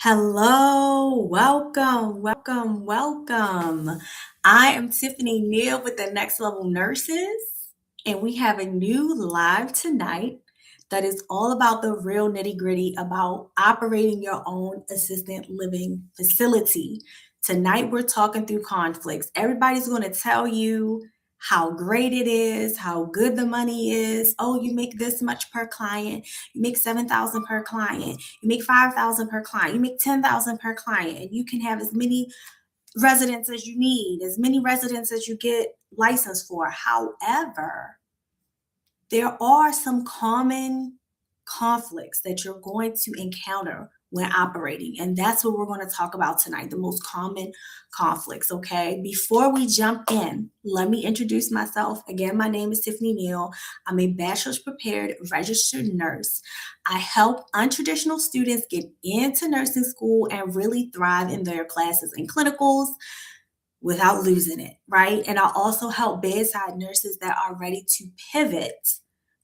Hello, welcome. I am Tiffany Neal with the Next Level Nurses, and we have a new live tonight that is all about the real nitty gritty about operating your own assisted living facility. Tonight, we're talking through conflicts. Everybody's going to tell you how great it is, how good the money is. Oh, you make this much per client. You make 7,000 per client. You make 5,000 per client. You make 10,000 per client. And you can have as many residents as you need, as many residents as you get licensed for. However, there are some common conflicts that you're going to encounter when operating. And that's what we're going to talk about tonight, the most common conflicts. Okay. Before we jump in, let me introduce myself. Again, my name is Tiffany Neal. I'm a bachelor's prepared registered nurse. I help untraditional students get into nursing school and really thrive in their classes and clinicals without losing it, right? And I also help bedside nurses that are ready to pivot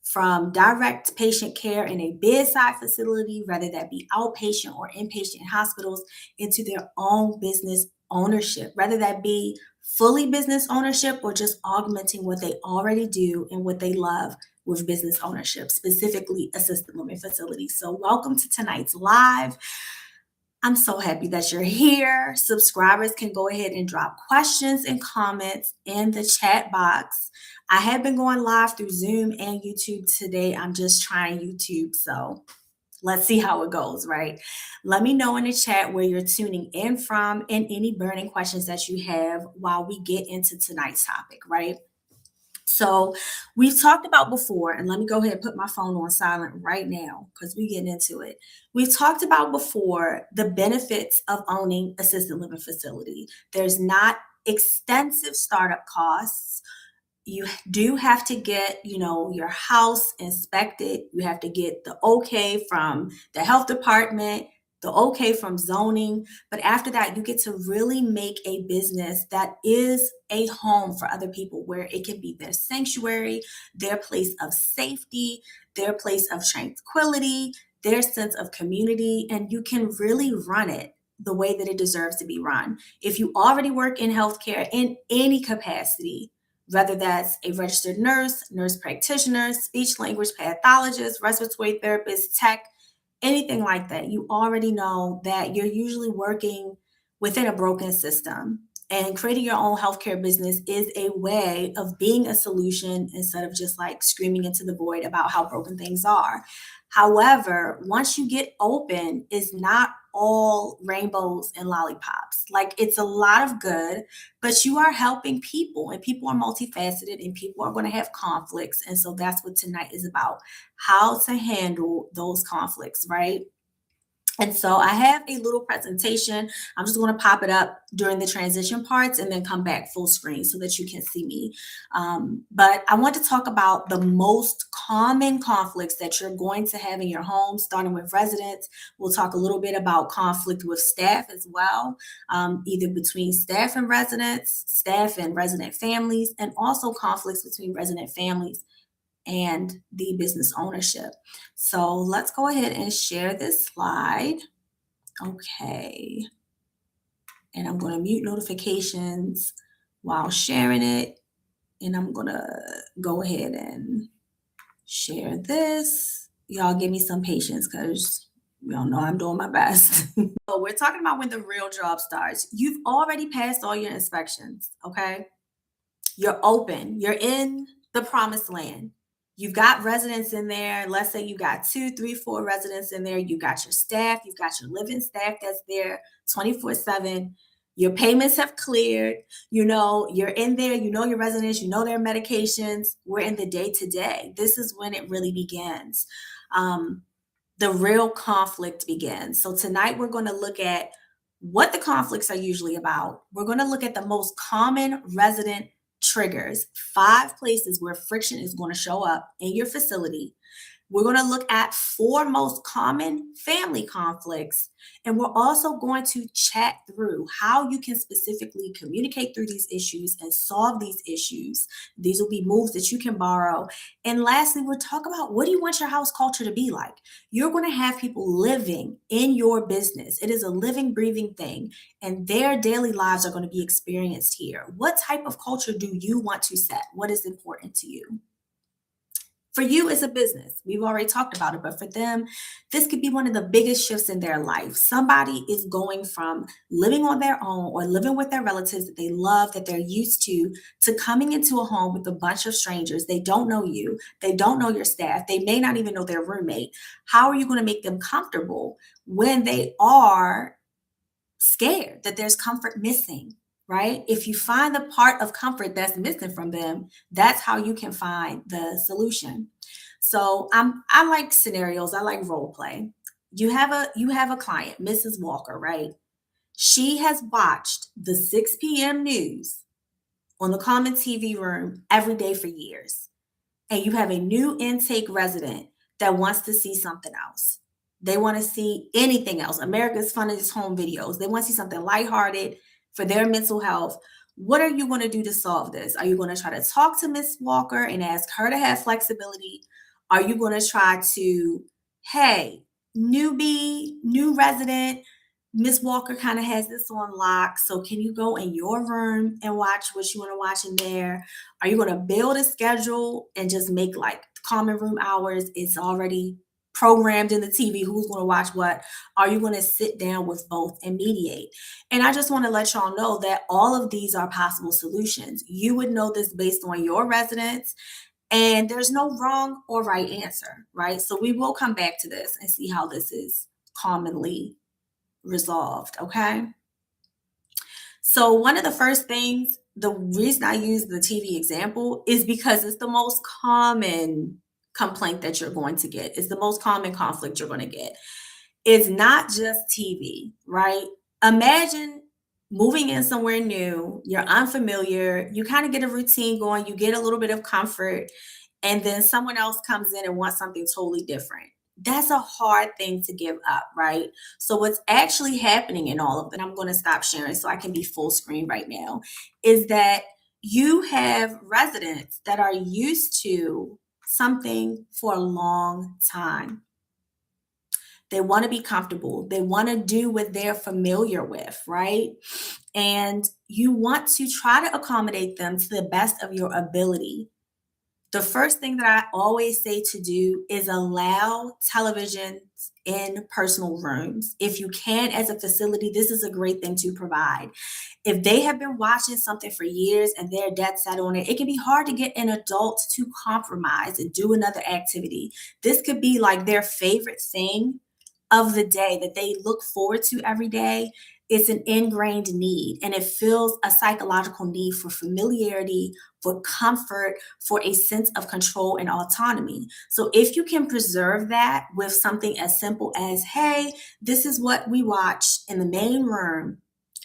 from direct patient care in a bedside facility, whether that be outpatient or inpatient hospitals, into their own business ownership, whether that be fully business ownership or just augmenting what they already do and what they love with business ownership, specifically assisted living facilities. So welcome to tonight's live. I'm so happy that you're here. Subscribers can go ahead and drop questions and comments in the chat box. I have been going live through Zoom and YouTube today. I'm just trying YouTube, so let's see how it goes, right? Let me know in the chat where you're tuning in from and any burning questions that you have while we get into tonight's topic, right? So we've talked about before, and let me go ahead and put my phone on silent right now because we're getting into it. We've talked about before the benefits of owning assisted living facility. There's not extensive startup costs. You do have to get, your house inspected. You have to get the okay from the health department, the okay from zoning. But after that, you get to really make a business that is a home for other people where it can be their sanctuary, their place of safety, their place of tranquility, their sense of community, and you can really run it the way that it deserves to be run. If you already work in healthcare in any capacity, whether that's a registered nurse, nurse practitioner, speech language pathologist, respiratory therapist, tech, anything like that, you already know that you're usually working within a broken system. And creating your own healthcare business is a way of being a solution instead of just like screaming into the void about how broken things are. However, once you get open, it's not all rainbows and lollipops. Like it's a lot of good, but you are helping people and people are multifaceted and people are going to have conflicts. And so that's what tonight is about, how to handle those conflicts, right? And so I have a little presentation. I'm just going to pop it up during the transition parts and then come back full screen so that you can see me. But I want to talk about the most common conflicts that you're going to have in your home, starting with residents. We'll talk a little bit about conflict with staff as well, either between staff and residents, staff and resident families, and also conflicts between resident families and the business ownership. So let's go ahead and share this slide. Okay. And I'm going to mute notifications while sharing it. And I'm going to go ahead and share this. Y'all give me some patience because y'all know I'm doing my best. So we're talking about when the real job starts. You've already passed all your inspections, okay? You're open. You're in the promised land. You've got residents in there. Let's say you got 2, 3, 4 residents in there. You got your staff. You've got your living staff that's there 24/7. Your payments have cleared. You're in there. You know your residents. You know their medications. We're in the day-to-day. This is when it really begins. The real conflict begins. So tonight we're going to look at what the conflicts are usually about. We're going to look at the most common resident triggers, 5 places where friction is going to show up in your facility. We're going to look at 4 most common family conflicts, and we're also going to chat through how you can specifically communicate through these issues and solve these issues. These will be moves that you can borrow. And lastly, we'll talk about, what do you want your house culture to be like? You're going to have people living in your business. It is a living, breathing thing, and their daily lives are going to be experienced here. What type of culture do you want to set? What is important to you? For you, it's a business. We've already talked about it, but for them, this could be one of the biggest shifts in their life. Somebody is going from living on their own or living with their relatives that they love, that they're used to coming into a home with a bunch of strangers. They don't know you, they don't know your staff, they may not even know their roommate. How are you going to make them comfortable when they are scared that there's comfort missing, right? If you find the part of comfort that's missing from them, that's how you can find the solution. So I like scenarios, I like role play. You have a client, Mrs. Walker, right? She has watched the 6 p.m. news on the common TV room every day for years, and you have a new intake resident that wants to see something else. They want to see anything else. America's Funniest Home Videos. They want to see something lighthearted for their mental health. What are you going to do to solve this? Are you going to try to talk to Miss Walker and ask her to have flexibility? Are you going to try to, hey, newbie, new resident, Miss Walker kind of has this on lock. So can you go in your room and watch what you want to watch in there? Are you going to build a schedule and just make like common room hours? It's already programmed in the TV who's going to watch what. Are you going to sit down with both and mediate? And I just want to let y'all know that all of these are possible solutions. You would know this based on your residents, and there's no wrong or right answer, right? So we will come back to this and see how this is commonly resolved, okay? So one of the first things, the reason I use the TV example is because it's the most common complaint that you're going to get. It's the most common conflict you're going to get. It's not just TV, right? Imagine moving in somewhere new, you're unfamiliar, you kind of get a routine going, you get a little bit of comfort, and then someone else comes in and wants something totally different. That's a hard thing to give up, right? So what's actually happening in all of it, I'm going to stop sharing so I can be full screen right now, is that you have residents that are used to something for a long time. They want to be comfortable. They want to do what they're familiar with, right? And you want to try to accommodate them to the best of your ability. The first thing that I always say to do is allow televisions in personal rooms. If you can, as a facility, this is a great thing to provide. If they have been watching something for years and they're dead set on it, it can be hard to get an adult to compromise and do another activity. This could be like their favorite thing of the day that they look forward to every day. It's an ingrained need, and it fills a psychological need for familiarity, for comfort, for a sense of control and autonomy. So if you can preserve that with something as simple as, hey, this is what we watch in the main room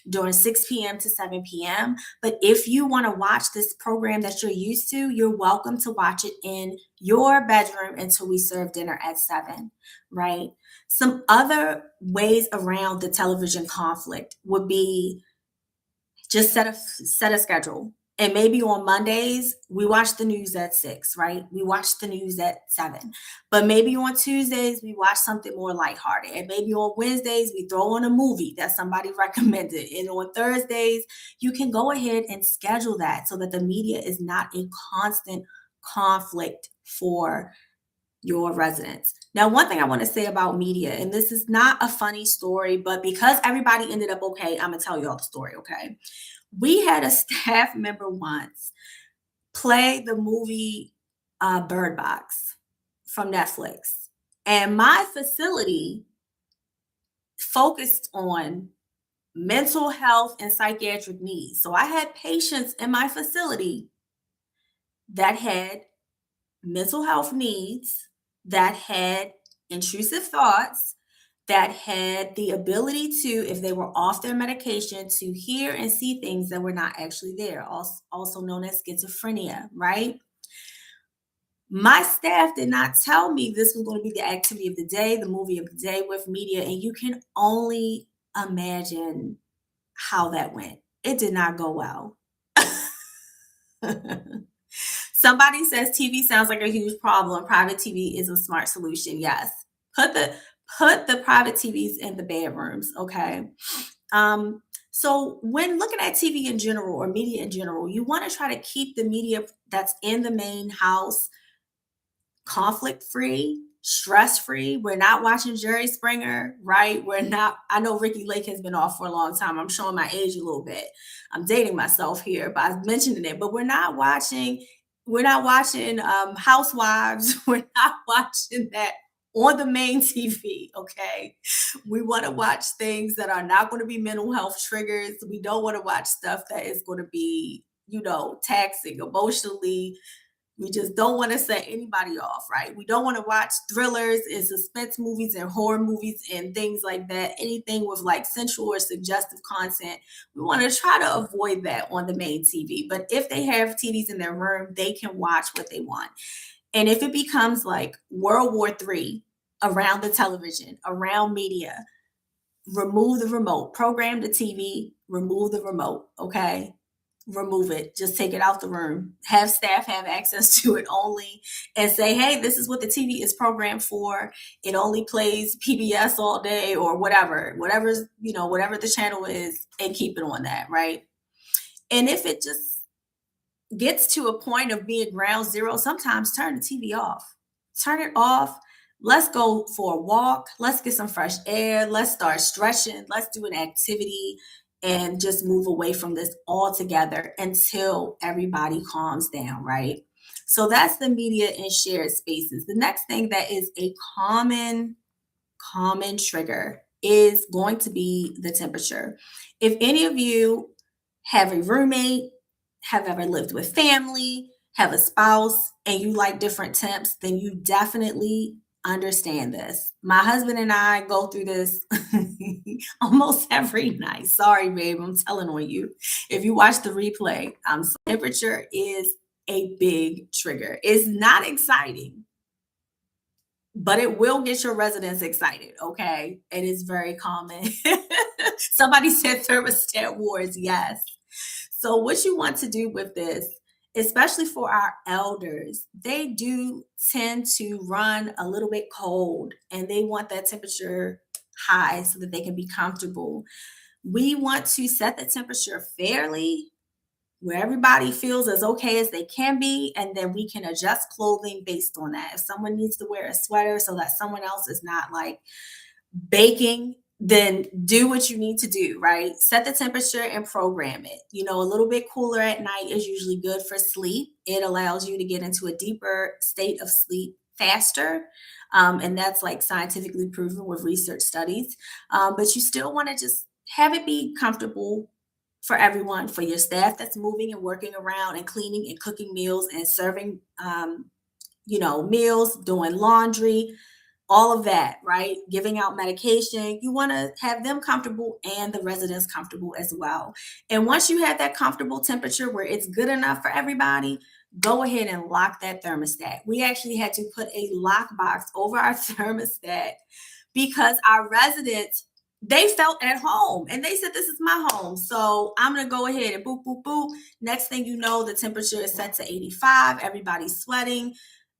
during 6 p.m. to 7 p.m. But if you want to watch this program that you're used to, you're welcome to watch it in your bedroom until we serve dinner at 7, right? Some other ways around the television conflict would be just set a schedule. And maybe on Mondays, we watch the news at 6, right? We watch the news at 7. But maybe on Tuesdays, we watch something more lighthearted. And maybe on Wednesdays, we throw on a movie that somebody recommended. And on Thursdays, you can go ahead and schedule that so that the media is not a constant conflict for your residents. Now, one thing I want to say about media, and this is not a funny story, but because everybody ended up okay, I'm going to tell you all the story, okay? We had a staff member once play the movie Bird Box from Netflix. And my facility focused on mental health and psychiatric needs. So I had patients in my facility that had mental health needs, that had intrusive thoughts, that had the ability to, if they were off their medication, to hear and see things that were not actually there, also known as schizophrenia, right? My staff did not tell me this was going to be the activity of the day, the movie of the day with media, and you can only imagine how that went. It did not go well. Somebody says TV sounds like a huge problem. Private TV is a smart solution. Yes. Put the put the private TVs in the bedrooms, okay? Um, so when looking at TV in general or media in general, you want to try to keep the media that's in the main house conflict free, stress free. We're not watching Jerry Springer, right? We're not, I know Ricky Lake has been off for a long time. I'm showing my age a little bit. I'm dating myself here, but I mentioned it. But we're not watching Housewives. We're not watching that on the main TV, okay? We want to watch things that are not going to be mental health triggers. We don't want to watch stuff that is going to be, taxing emotionally. We just don't want to set anybody off, right? We don't want to watch thrillers and suspense movies and horror movies and things like that. Anything with like sensual or suggestive content. We want to try to avoid that on the main TV. But if they have TVs in their room, they can watch what they want. And if it becomes like World War III around the television, around media, remove the remote, program the TV, remove the remote, okay? Remove it, just take it out the room. Have staff have access to it only and say, hey, this is what the TV is programmed for. It only plays PBS all day or whatever the channel is, and keep it on that, right? And if it just gets to a point of being ground zero, sometimes turn the TV off. Turn it off. Let's go for a walk. Let's get some fresh air. Let's start stretching. Let's do an activity and just move away from this altogether until everybody calms down, right? So that's the media and shared spaces. The next thing that is a common trigger is going to be the temperature. If any of you have a roommate, have ever lived with family, have a spouse, and you like different temps, then you definitely understand this. My husband and I go through this almost every night. Sorry, babe, I'm telling on you. If you watch the replay, temperature is a big trigger. It's not exciting, but it will get your residents excited, okay? It is very common. Somebody said thermostat wars, yes. So what you want to do with this, especially for our elders, they do tend to run a little bit cold and they want that temperature high so that they can be comfortable. We want to set the temperature fairly where everybody feels as okay as they can be, and then we can adjust clothing based on that. If someone needs to wear a sweater so that someone else is not like baking, then do what you need to do, right? Set the temperature and program it. A little bit cooler at night is usually good for sleep. It allows you to get into a deeper state of sleep faster. And that's like scientifically proven with research studies. But you still want to just have it be comfortable for everyone, for your staff that's moving and working around and cleaning and cooking meals and serving, meals, doing laundry, all of that, right? Giving out medication. You want to have them comfortable and the residents comfortable as well. And once you have that comfortable temperature where it's good enough for everybody, go ahead and lock that thermostat. We actually had to put a lock box over our thermostat because our residents, they felt at home and they said, this is my home. So I'm going to go ahead and boop, boop, boop. Next thing you know, the temperature is set to 85. Everybody's sweating.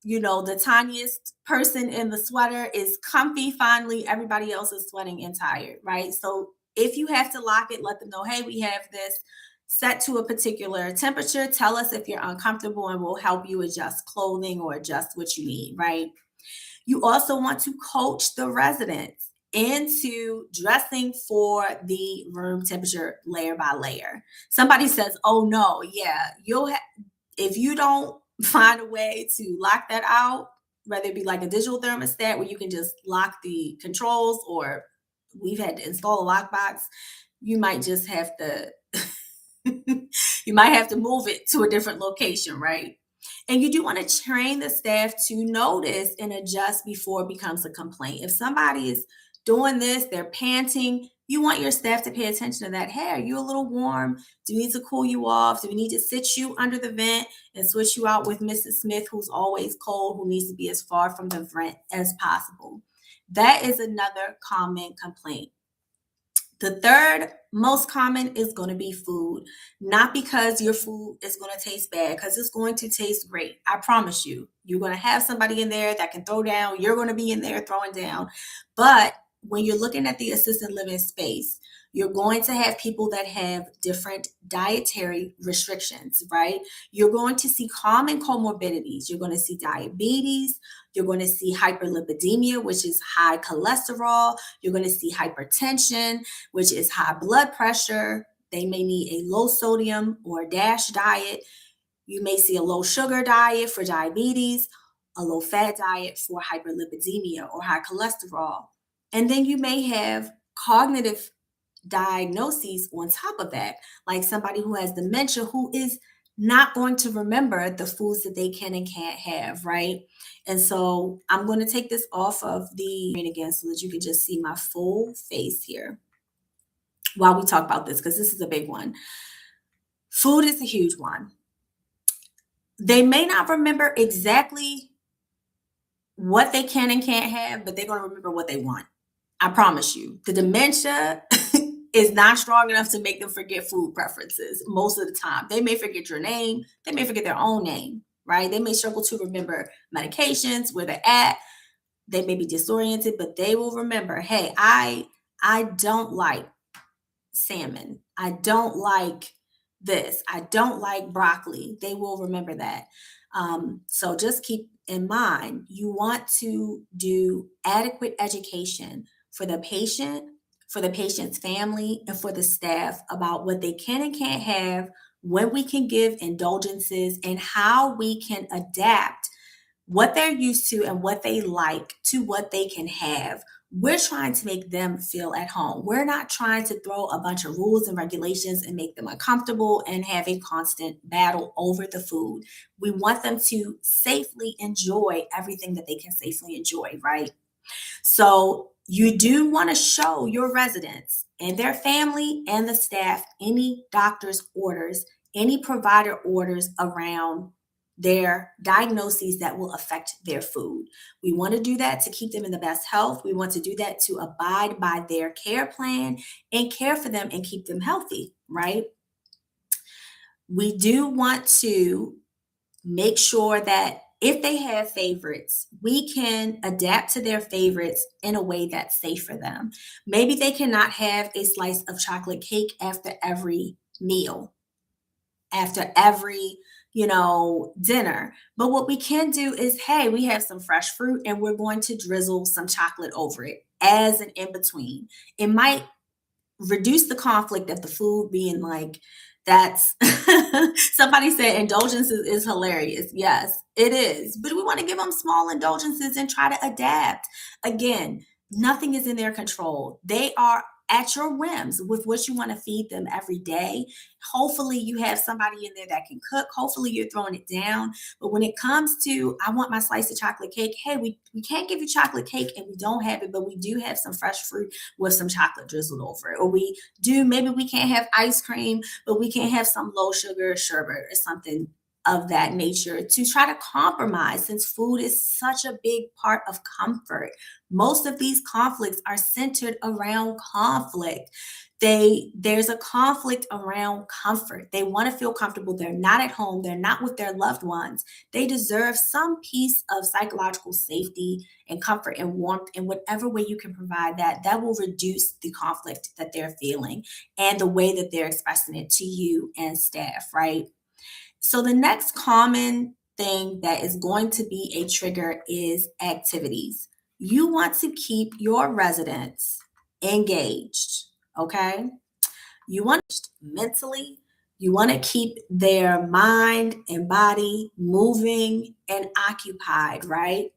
The tiniest person in the sweater is comfy finally. Everybody else is sweating and tired, right? So if you have to lock it, let them know, hey, we have this set to a particular temperature. Tell us if you're uncomfortable and we'll help you adjust clothing or adjust what you need, right? You also want to coach the residents into dressing for the room temperature layer by layer. Somebody says, oh no, yeah, if you don't find a way to lock that out, whether it be like a digital thermostat where you can just lock the controls, or we've had to install a lockbox, you might just have to you might have to move it to a different location, right? And you do want to train the staff to notice and adjust before it becomes a complaint. If somebody is doing this, they're panting. You want your staff to pay attention to that. Hey, are you a little warm? Do we need to cool you off? Do we need to sit you under the vent and switch you out with Mrs. Smith, who's always cold, who needs to be as far from the vent as possible? That is another common complaint. The third most common is going to be food. Not because your food is going to taste bad, because it's going to taste great. I promise you. You're going to have somebody in there that can throw down. You're going to be in there throwing down. But when you're looking at the assisted living space, you're going to have people that have different dietary restrictions, right? You're going to see common comorbidities. You're going to see diabetes. You're going to see hyperlipidemia, which is high cholesterol. You're going to see hypertension, which is high blood pressure. They may need a low sodium or a DASH diet. You may see a low sugar diet for diabetes, a low fat diet for hyperlipidemia or high cholesterol. And then you may have cognitive diagnoses on top of that, like somebody who has dementia who is not going to remember the foods that they can and can't have, right? And so I'm going to take this off of the screen again so that you can just see my full face here while we talk about this, because this is a big one. Food is a huge one. They may not remember exactly what they can and can't have, but they're going to remember what they want. I promise you. The dementia is not strong enough to make them forget food preferences most of the time. They may forget your name. They may forget their own name, right? They may struggle to remember medications, where they're at. They may be disoriented, but they will remember, hey, I don't like salmon. I don't like this. I don't like broccoli. They will remember that. So just keep in mind, you want to do adequate education for the patient, for the patient's family, and for the staff about what they can and can't have, when we can give indulgences, and how we can adapt what they're used to and what they like to what they can have. We're trying to make them feel at home. We're not trying to throw a bunch of rules and regulations and make them uncomfortable and have a constant battle over the food. We want them to safely enjoy everything that they can safely enjoy, right? So you do want to show your residents and their family and the staff any doctor's orders, any provider orders around their diagnoses that will affect their food. We want to do that to keep them in the best health. We want to do that to abide by their care plan and care for them and keep them healthy, right? We do want to make sure that if they have favorites, we can adapt to their favorites in a way that's safe for them. Maybe they cannot have a slice of chocolate cake after every meal, after every dinner. But what we can do is, hey, we have some fresh fruit and we're going to drizzle some chocolate over it as an in between. It might reduce the conflict of the food being like, that's somebody said indulgences is hilarious. Yes, it is. But we want to give them small indulgences and try to adapt. Again, nothing is in their control. They are at your whims with what you want to feed them every day. Hopefully you have somebody in there that can cook. Hopefully you're throwing it down. But when it comes to, I want my slice of chocolate cake, hey, we can't give you chocolate cake and we don't have it, but we do have some fresh fruit with some chocolate drizzled over it. Or we do, maybe we can't have ice cream, but we can have some low sugar sherbet or something of that nature to try to compromise, since food is such a big part of comfort. Most of these conflicts are centered around conflict. There's a conflict around comfort. They want to feel comfortable. They're not at home. They're not with their loved ones. They deserve some piece of psychological safety and comfort and warmth in whatever way you can provide that. That will reduce the conflict that they're feeling and the way that they're expressing it to you and staff, right? So the next common thing that is going to be a trigger is activities. You want to keep your residents engaged, okay? You want mentally, you want to keep their mind and body moving and occupied, right?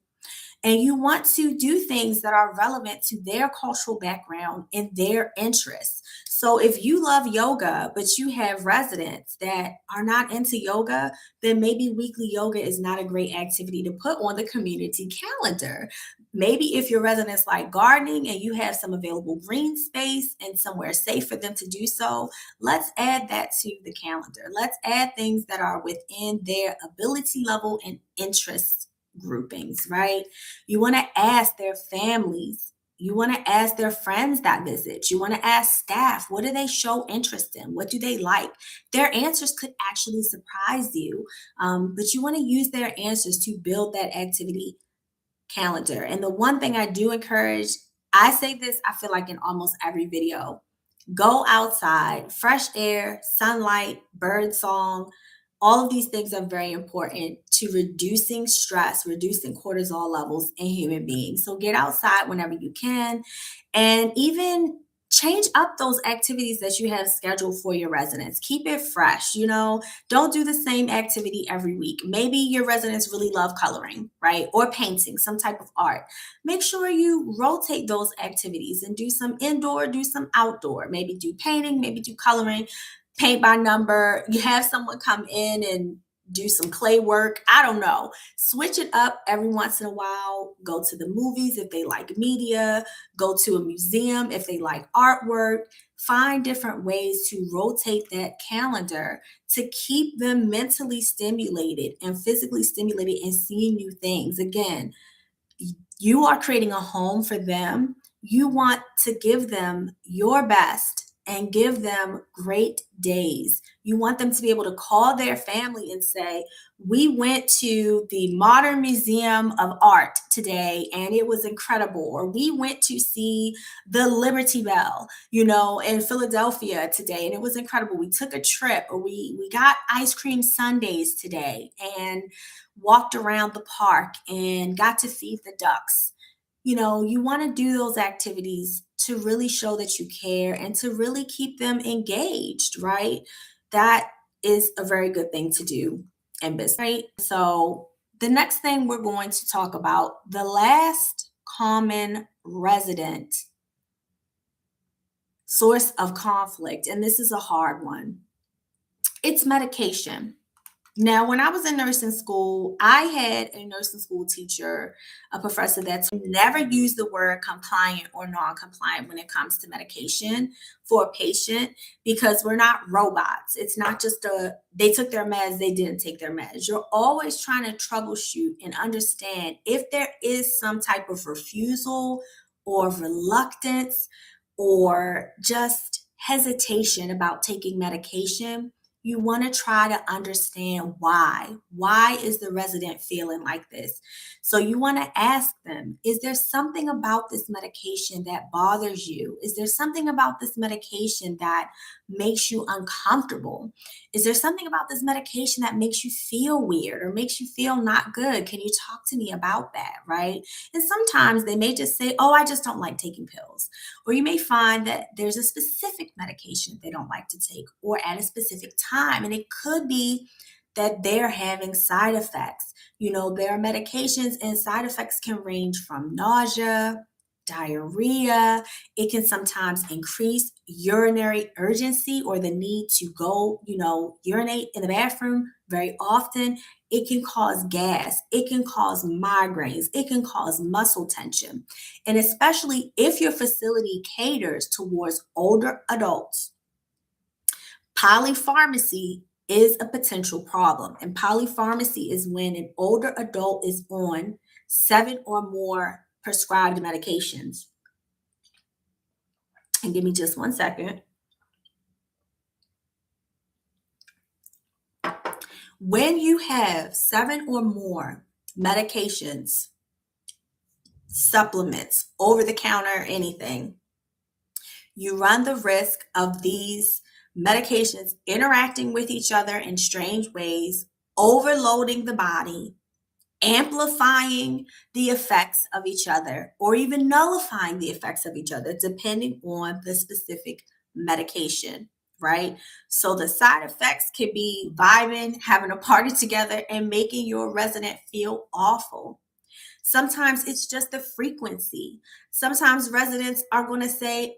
And you want to do things that are relevant to their cultural background and their interests. So if you love yoga, but you have residents that are not into yoga, then maybe weekly yoga is not a great activity to put on the community calendar. Maybe if your residents like gardening and you have some available green space and somewhere safe for them to do so, let's add that to the calendar. Let's add things that are within their ability level and interest groupings, right? You want to ask their families. You want to ask their friends that visit. You want to ask staff, what do they show interest in? What do they like? Their answers could actually surprise you, but you want to use their answers to build that activity calendar. And the one thing I do encourage, I say this, I feel like in almost every video, go outside, fresh air, sunlight, bird song. All of these things are very important to reducing stress, reducing cortisol levels in human beings. So get outside whenever you can, and even change up those activities that you have scheduled for your residents. Keep it fresh, don't do the same activity every week. Maybe your residents really love coloring, right? Or painting, some type of art. Make sure you rotate those activities and do some indoor, do some outdoor. Maybe do painting, maybe do coloring, paint by number. You have someone come in and do some clay work. I don't know. Switch it up every once in a while. Go to the movies if they like media. Go to a museum if they like artwork. Find different ways to rotate that calendar to keep them mentally stimulated and physically stimulated and seeing new things. Again, you are creating a home for them. You want to give them your best and give them great days. You want them to be able to call their family and say, we went to the Modern Museum of Art today and it was incredible. Or we went to see the Liberty Bell, in Philadelphia today and it was incredible. We took a trip, or we got ice cream sundaes today and walked around the park and got to feed the ducks. You want to do those activities to really show that you care and to really keep them engaged, right? That is a very good thing to do in business, right? So the next thing we're going to talk about, the last common resident source of conflict, and this is a hard one. It's medication. Now, when I was in nursing school, I had a nursing school teacher, a professor that never used the word compliant or non-compliant when it comes to medication for a patient, because we're not robots. It's not just they took their meds, they didn't take their meds. You're always trying to troubleshoot and understand if there is some type of refusal or reluctance or just hesitation about taking medication. You want to try to understand why. Why is the resident feeling like this? So you want to ask them, is there something about this medication that bothers you? Is there something about this medication that makes you uncomfortable? Is there something about this medication that makes you feel weird or makes you feel not good? Can you talk to me about that, right? And sometimes they may just say, oh, I just don't like taking pills. Or you may find that there's a specific medication they don't like to take or at a specific time. And it could be that they're having side effects. There are medications and side effects can range from nausea, diarrhea. It can sometimes increase urinary urgency or the need to go, urinate in the bathroom very often. It can cause gas. It can cause migraines. It can cause muscle tension. And especially if your facility caters towards older adults, polypharmacy is a potential problem. And polypharmacy is when an older adult is on 7 or more prescribed medications. And give me just 1 second. When you have 7 or more medications, supplements, over the counter, anything, you run the risk of these medications interacting with each other in strange ways, overloading the body, amplifying the effects of each other, or even nullifying the effects of each other, depending on the specific medication, right? So the side effects could be vibing, having a party together, and making your resident feel awful. Sometimes it's just the frequency. Sometimes residents are going to say,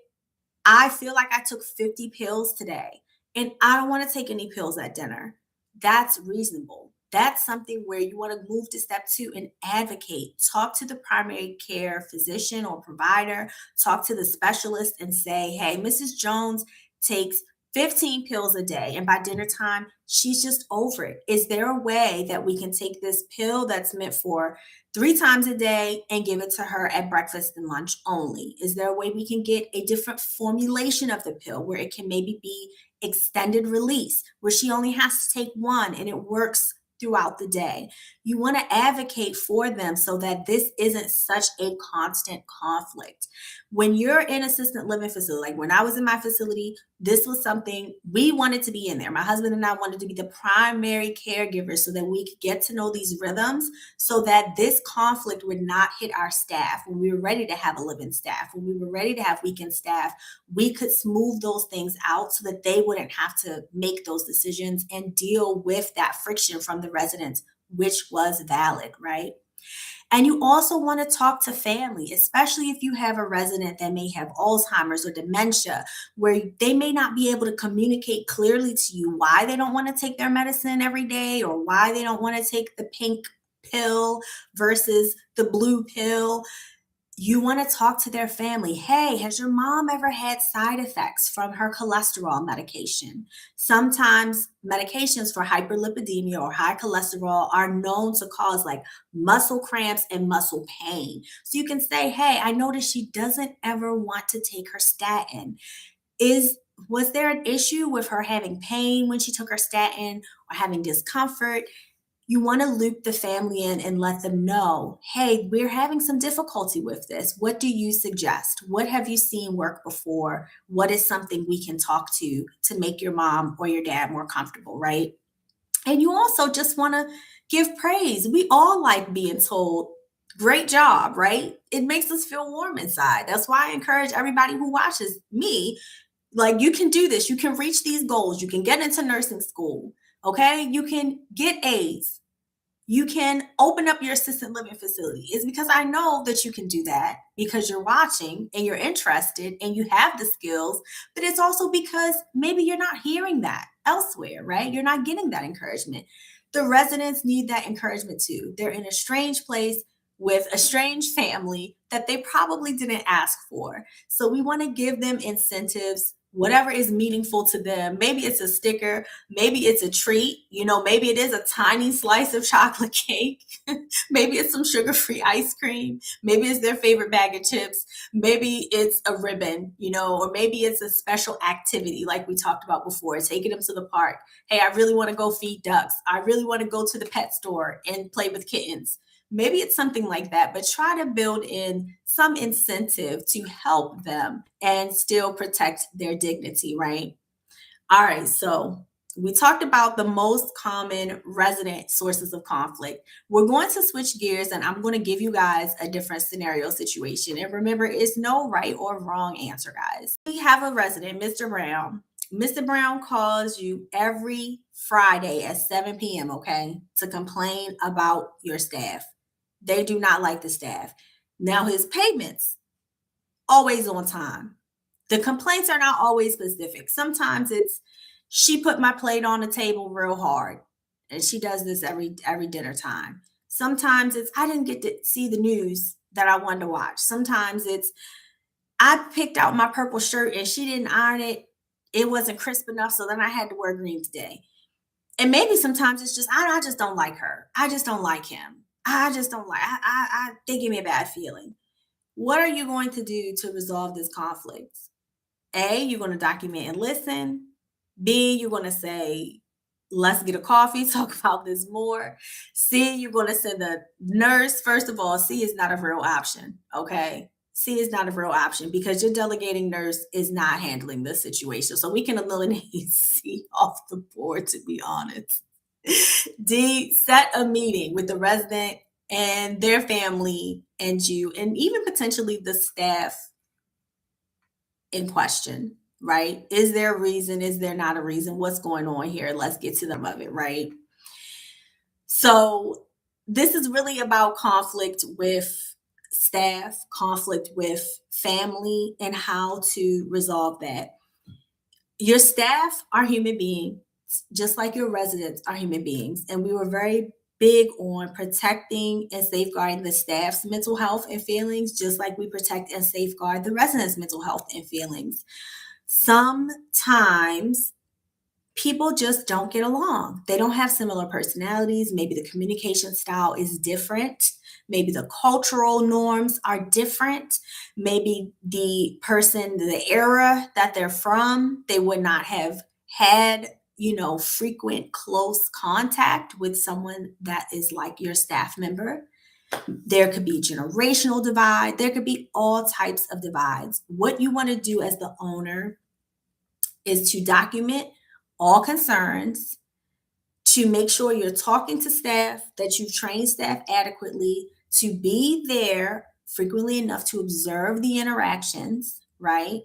I feel like I took 50 pills today and I don't want to take any pills at dinner. That's reasonable. That's something where you want to move to step two and advocate. Talk to the primary care physician or provider, talk to the specialist and say, hey, Mrs. Jones takes 15 pills a day, and by dinner time, she's just over it. Is there a way that we can take this pill that's meant for 3 times a day and give it to her at breakfast and lunch only? Is there a way we can get a different formulation of the pill where it can maybe be extended release, where she only has to take one and it works throughout the day? You want to advocate for them so that this isn't such a constant conflict. When you're in assisted living facility, like when I was in my facility, this was something we wanted to be in there. My husband and I wanted to be the primary caregivers so that we could get to know these rhythms so that this conflict would not hit our staff. When we were ready to have a live-in staff, when we were ready to have weekend staff, we could smooth those things out so that they wouldn't have to make those decisions and deal with that friction from the residents, which was valid, right? And you also want to talk to family, especially if you have a resident that may have Alzheimer's or dementia, where they may not be able to communicate clearly to you why they don't want to take their medicine every day or why they don't want to take the pink pill versus the blue pill. You want to talk to their family. Hey, has your mom ever had side effects from her cholesterol medication? Sometimes medications for hyperlipidemia or high cholesterol are known to cause like muscle cramps and muscle pain. So you can say, hey, I noticed she doesn't ever want to take her statin. Is Was there an issue with her having pain when she took her statin or having discomfort? You want to loop the family in and let them know, hey, we're having some difficulty with this. What do you suggest? What have you seen work before? What is something we can talk to make your mom or your dad more comfortable, right? And you also just want to give praise. We all like being told, great job, right? It makes us feel warm inside. That's why I encourage everybody who watches me, like, you can do this. You can reach these goals. You can get into nursing school. Okay. You can get A's. You can open up your assisted living facility. It's because I know that you can do that because you're watching and you're interested and you have the skills, but it's also because maybe you're not hearing that elsewhere, right? You're not getting that encouragement. The residents need that encouragement too. They're in a strange place with a strange family that they probably didn't ask for. So we want to give them incentives, whatever is meaningful to them. Maybe it's a sticker, maybe it's a treat, maybe it is a tiny slice of chocolate cake, maybe it's some sugar-free ice cream, maybe it's their favorite bag of chips, maybe it's a ribbon, or maybe it's a special activity like we talked about before, taking them to the park. Hey, I really want to go feed ducks. I really want to go to the pet store and play with kittens. Maybe it's something like that, but try to build in some incentive to help them and still protect their dignity, right? All right, so we talked about the most common resident sources of conflict. We're going to switch gears and I'm going to give you guys a different scenario situation. And remember, it's no right or wrong answer, guys. We have a resident, Mr. Brown. Mr. Brown calls you every Friday at 7 p.m., okay, to complain about your staff. They do not like the staff. Now, his payments, always on time. The complaints are not always specific. Sometimes it's, she put my plate on the table real hard. And she does this every dinner time. Sometimes it's, I didn't get to see the news that I wanted to watch. Sometimes it's, I picked out my purple shirt and she didn't iron it. It wasn't crisp enough, so then I had to wear green today. And maybe sometimes it's just, I just don't like her. I just don't like him. I just don't like, they give me a bad feeling. What are you going to do to resolve this conflict? A, you're going to document and listen. B, you're going to say, let's get a coffee, talk about this more. C, you're going to send a nurse. First of all, C is not a real option, okay? C is not a real option because your delegating nurse is not handling this situation. So we can eliminate C off the board, to be honest. D, set a meeting with the resident and their family and you, and even potentially the staff in question, right? Is there a reason? Is there not a reason? What's going on here? Let's get to the bottom of it, right? So this is really about conflict with staff, conflict with family, and how to resolve that. Your staff are human beings, just like your residents are human beings. And we were very big on protecting and safeguarding the staff's mental health and feelings, just like we protect and safeguard the residents' mental health and feelings. Sometimes people just don't get along. They don't have similar personalities. Maybe the communication style is different. Maybe the cultural norms are different. Maybe the era that they're from, they would not have had, frequent close contact with someone that is like your staff member. There could be generational divide. There could be all types of divides. What you want to do as the owner is to document all concerns, to make sure you're talking to staff, that you've trained staff adequately, to be there frequently enough to observe the interactions, right?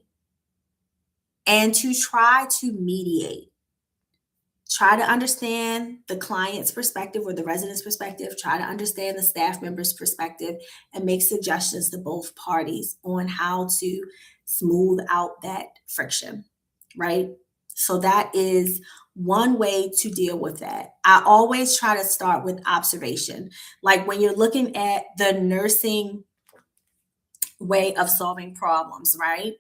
And to try to mediate. Try to understand the client's perspective or the resident's perspective. Try to understand the staff member's perspective and make suggestions to both parties on how to smooth out that friction, right? So that is one way to deal with that. I always try to start with observation. Like when you're looking at the nursing way of solving problems, right?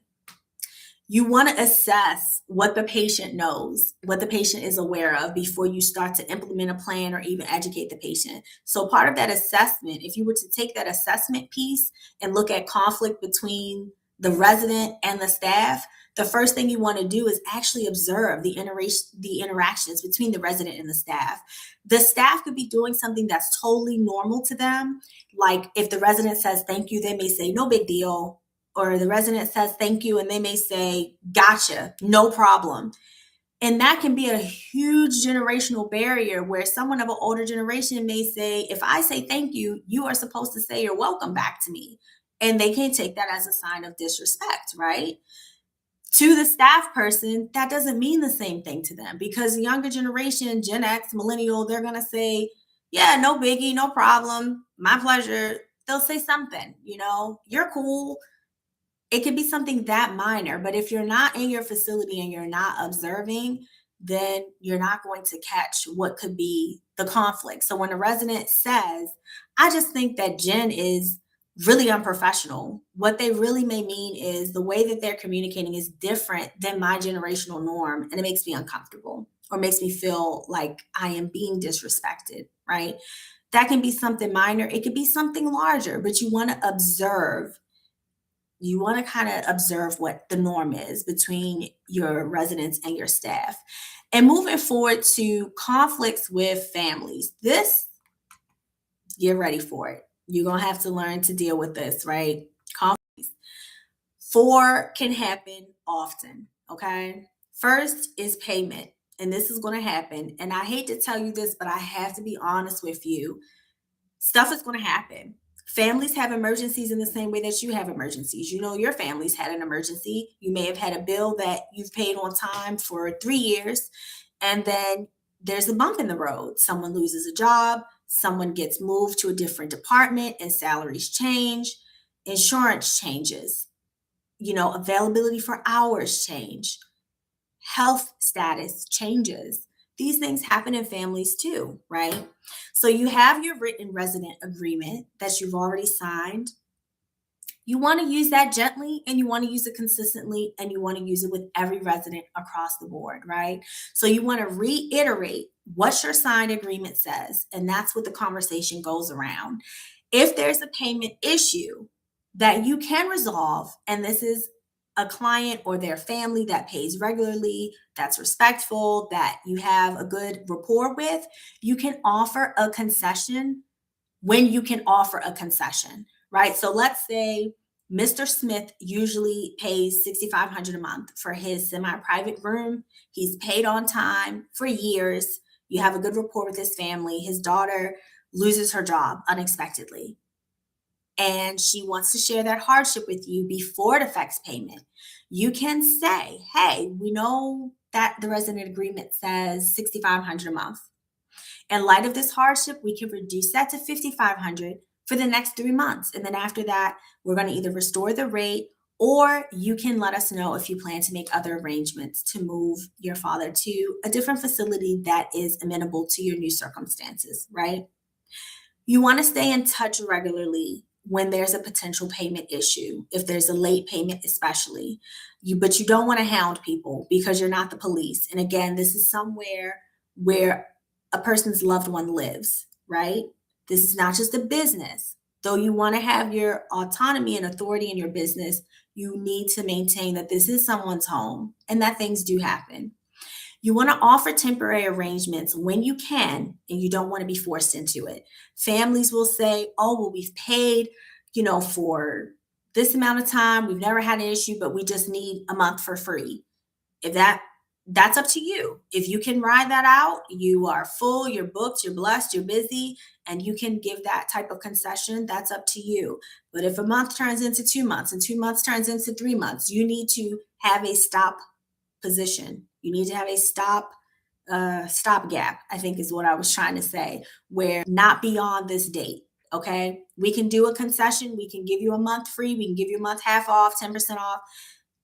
You want to assess what the patient knows, what the patient is aware of before you start to implement a plan or even educate the patient. So part of that assessment, if you were to take that assessment piece and look at conflict between the resident and the staff, the first thing you want to do is actually observe the interactions between the resident and the staff. The staff could be doing something that's totally normal to them. Like if the resident says thank you, they may say no big deal, or the resident says thank you and they may say gotcha, no problem. And that can be a huge generational barrier where someone of an older generation may say, if I say thank you, you are supposed to say you're welcome back to me. And they can take that as a sign of disrespect, right? To the staff person, that doesn't mean the same thing to them, because the younger generation, Gen X, millennial, they're going to say, yeah, no biggie, no problem, my pleasure. They'll say something, you're cool. It could be something that minor, but if you're not in your facility and you're not observing, then you're not going to catch what could be the conflict. So when a resident says, I just think that Jen is really unprofessional, what they really may mean is the way that they're communicating is different than my generational norm, and it makes me uncomfortable or makes me feel like I am being disrespected, right? That can be something minor. It could be something larger, but you want to observe. You want to kind of observe what the norm is between your residents and your staff. And moving forward to conflicts with families, this, get ready for it. You're going to have to learn to deal with this, right? Conflicts. 4 can happen often, okay? First is payment, and this is going to happen. And I hate to tell you this, but I have to be honest with you. Stuff is going to happen. Families have emergencies in the same way that you have emergencies. Your family's had an emergency. You may have had a bill that you've paid on time for 3 years, and then there's a bump in the road. Someone loses a job, someone gets moved to a different department, and salaries change, insurance changes, availability for hours change, health status changes. These things happen in families too, right? So you have your written resident agreement that you've already signed. You want to use that gently, and you want to use it consistently, and you want to use it with every resident across the board, right? So you want to reiterate what your signed agreement says, and that's what the conversation goes around. If there's a payment issue that you can resolve, and this is a client or their family that pays regularly, that's respectful, that you have a good rapport with, you can offer a concession when you can offer a concession, right? So let's say Mr. Smith usually pays $6,500 a month for his semi-private room. He's paid on time for years. You have a good rapport with his family. His daughter loses her job unexpectedly, and she wants to share that hardship with you before it affects payment. You can say, hey, we know that the resident agreement says $6,500 a month. In light of this hardship, we can reduce that to $5,500 for the next 3 months. And then after that, we're going to either restore the rate, or you can let us know if you plan to make other arrangements to move your father to a different facility that is amenable to your new circumstances, right? You want to stay in touch regularly when there's a potential payment issue, if there's a late payment, especially. But you don't want to hound people because you're not the police. And again, this is somewhere where a person's loved one lives, right? This is not just a business. Though you want to have your autonomy and authority in your business, you need to maintain that this is someone's home and that things do happen. You want to offer temporary arrangements when you can, and you don't want to be forced into it. Families will say, oh, well, we've paid, for this amount of time. We've never had an issue, but we just need a month for free. If that's up to you. If you can ride that out, you are full, you're booked, you're blessed, you're busy, and you can give that type of concession, that's up to you. But if a month turns into 2 months and 2 months turns into 3 months, you need to have a stop position. You need to have a stopgap, I think is what I was trying to say, where not beyond this date. Okay. We can do a concession. We can give you a month free. We can give you a month half off, 10% off,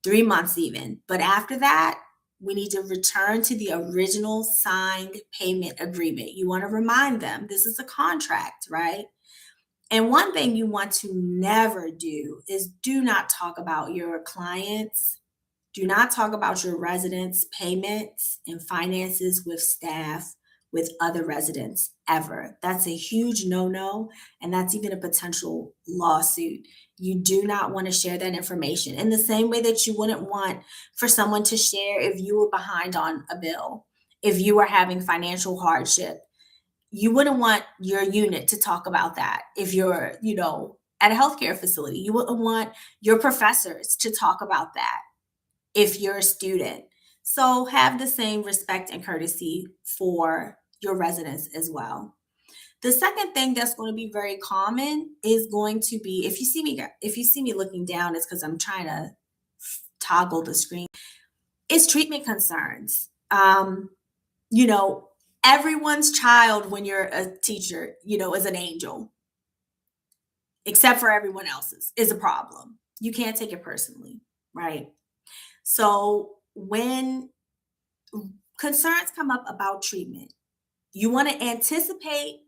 3 months even. But after that, we need to return to the original signed payment agreement. You want to remind them this is a contract, right? And one thing you want to never do is do not talk about your clients. Do not talk about your residents' payments and finances with staff, with other residents ever. That's a huge no-no, and that's even a potential lawsuit. You do not want to share that information in the same way that you wouldn't want for someone to share if you were behind on a bill, if you were having financial hardship. You wouldn't want your unit to talk about that if you're, at a healthcare facility. You wouldn't want your professors to talk about that if you're a student. So have the same respect and courtesy for your residents as well. The second thing that's going to be very common is going to be, if you see me looking down, it's because I'm trying to toggle the screen. It's treatment concerns. You know, everyone's child when you're a teacher, is an angel, except for everyone else's is a problem. You can't take it personally, right? So when concerns come up about treatment, you want to anticipate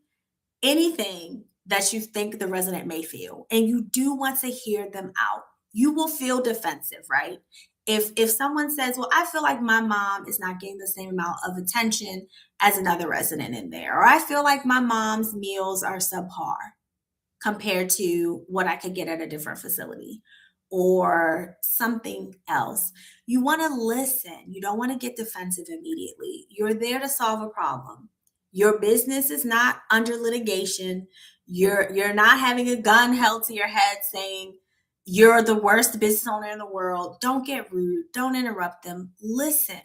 anything that you think the resident may feel, and you do want to hear them out. You will feel defensive, right? If someone says, well, I feel like my mom is not getting the same amount of attention as another resident in there, or I feel like my mom's meals are subpar compared to what I could get at a different facility, or something else. You want to listen. You don't want to get defensive immediately. You're there to solve a problem. Your business is not under litigation. You're not having a gun held to your head saying you're the worst business owner in the world. Don't get rude. Don't interrupt them. Listen.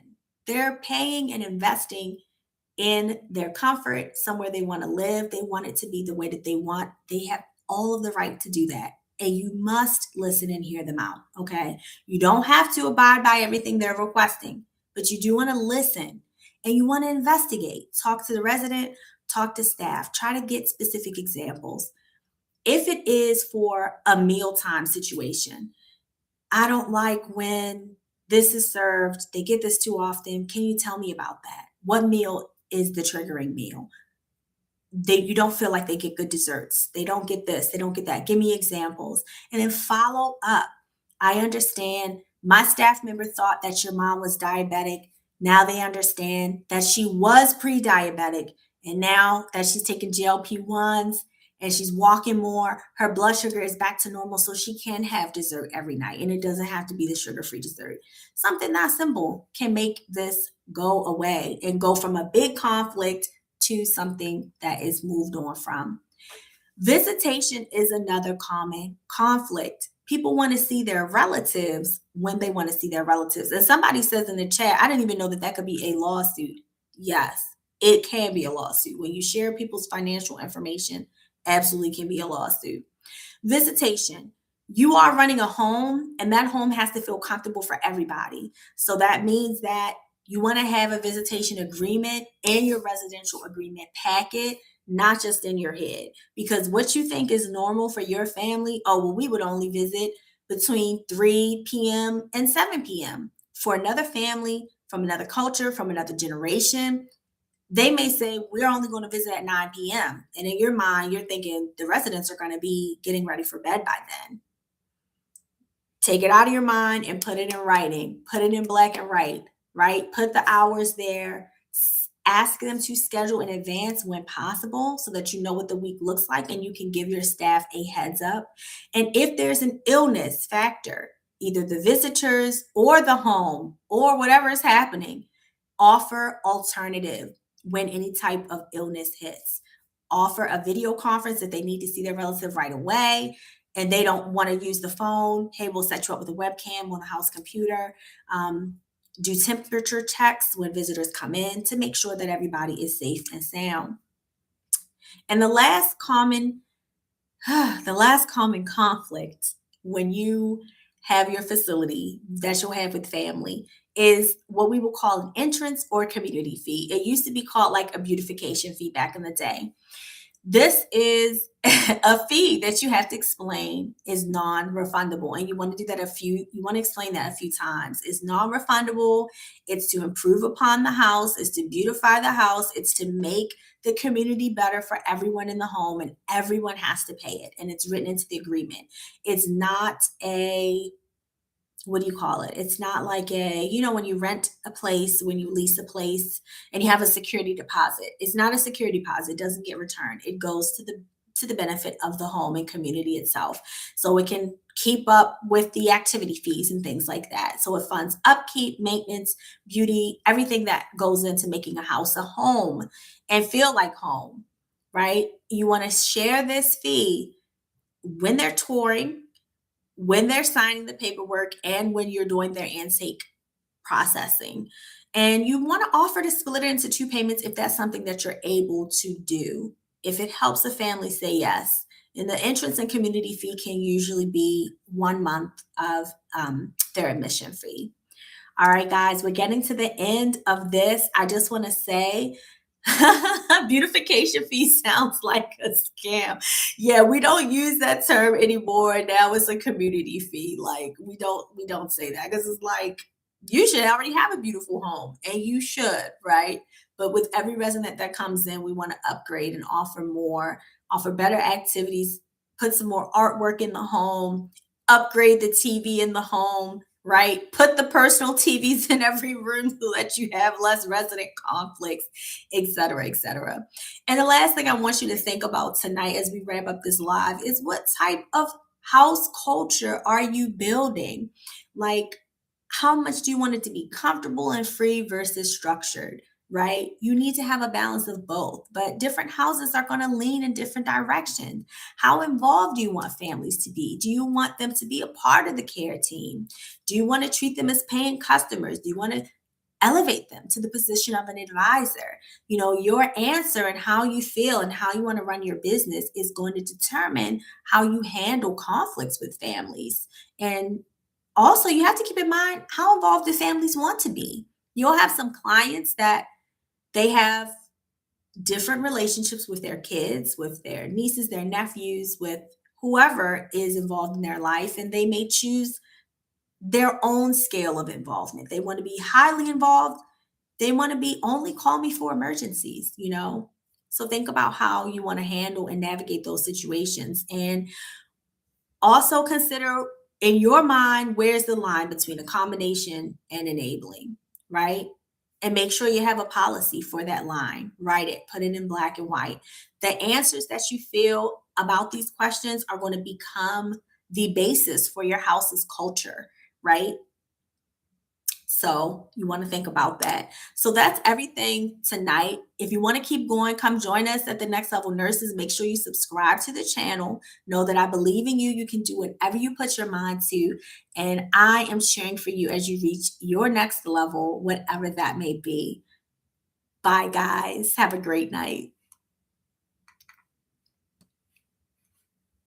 They're paying and investing in their comfort, somewhere they want to live. They want it to be the way that they want. They have all of the right to do that. And you must listen and hear them out. Okay. You don't have to abide by everything they're requesting, but you do want to listen and you want to investigate. Talk to the resident, talk to staff, try to get specific examples. If it is for a mealtime situation, I don't like when this is served. They get this too often. Can you tell me about that? What meal is the triggering meal? You don't feel like they get good desserts. They don't get this, they don't get that. Give me examples. And then follow up. I understand my staff member thought that your mom was diabetic. Now they understand that she was pre-diabetic. And now that she's taking GLP-1s and she's walking more, her blood sugar is back to normal. So she can have dessert every night. And it doesn't have to be the sugar-free dessert. Something that simple can make this go away and go from a big conflict to something that is moved on from. Visitation is another common conflict. People want to see their relatives when they want to see their relatives. And somebody says in the chat, I didn't even know that could be a lawsuit. Yes, it can be a lawsuit. When you share people's financial information, absolutely can be a lawsuit. Visitation. You are running a home, and that home has to feel comfortable for everybody. So that means that You want to have a visitation agreement in your residential agreement packet, not just in your head. Because what you think is normal for your family, oh, well, we would only visit between 3 p.m. and 7 p.m. For another family from another culture, from another generation, they may say, we're only going to visit at 9 p.m. And in your mind, you're thinking the residents are going to be getting ready for bed by then. Take it out of your mind and put it in writing. Put it in black and white, right? Put the hours there. Ask them to schedule in advance when possible so that you know what the week looks like and you can give your staff a heads up. And if there's an illness factor, either the visitors or the home or whatever is happening, offer alternative when any type of illness hits. Offer a video conference if they need to see their relative right away and they don't want to use the phone. Hey, we'll set you up with a webcam on the house computer. Do temperature checks when visitors come in to make sure that everybody is safe and sound. And the last common conflict when you have your facility that you'll have with family is what we will call an entrance or community fee. It used to be called like a beautification fee back in the day. This is a fee that you have to explain is non-refundable. And you want to do that you want to explain that a few times. It's non-refundable. It's to improve upon the house. It's to beautify the house. It's to make the community better for everyone in the home, and everyone has to pay it. And it's written into the agreement. It's not what do you call it? It's not like when you rent a place, when you lease a place and you have a security deposit. It's not a security deposit. It doesn't get returned. It goes to the benefit of the home and community itself. So it can keep up with the activity fees and things like that. So it funds upkeep, maintenance, beauty, everything that goes into making a house a home and feel like home, right? You want to share this fee when they're touring, when they're signing the paperwork, and when you're doing their intake processing. And you want to offer to split it into 2 payments if that's something that you're able to do, if it helps a family say yes. And the entrance and community fee can usually be 1 month of their admission fee. All right, guys, we're getting to the end of this. I just want to say, beautification fee sounds like a scam. Yeah, we don't use that term anymore. Now it's a community fee. Like we don't say that because it's like you should already have a beautiful home, and you should, right? But with every resident that comes in, we want to upgrade and offer more, offer better activities, put some more artwork in the home, upgrade the TV in the home, right? Put the personal TVs in every room so that you have less resident conflicts, et cetera, et cetera. And the last thing I want you to think about tonight as we wrap up this live is what type of house culture are you building? Like, how much do you want it to be comfortable and free versus structured? Right? You need to have a balance of both, but different houses are going to lean in different directions. How involved do you want families to be? Do you want them to be a part of the care team? Do you want to treat them as paying customers? Do you want to elevate them to the position of an advisor? Your answer and how you feel and how you want to run your business is going to determine how you handle conflicts with families. And also, you have to keep in mind how involved the families want to be. You'll have some clients that they have different relationships with their kids, with their nieces, their nephews, with whoever is involved in their life, and they may choose their own scale of involvement. They want to be highly involved. They want to be only call me for emergencies. So think about how you want to handle and navigate those situations. And also consider in your mind, where's the line between accommodation and enabling, right? And make sure you have a policy for that line. Write it, put it in black and white. The answers that you feel about these questions are going to become the basis for your house's culture, right? So you want to think about that. So that's everything tonight. If you want to keep going, come join us at the Next Level Nurses. Make sure you subscribe to the channel. Know that I believe in you. You can do whatever you put your mind to. And I am cheering for you as you reach your next level, whatever that may be. Bye, guys. Have a great night.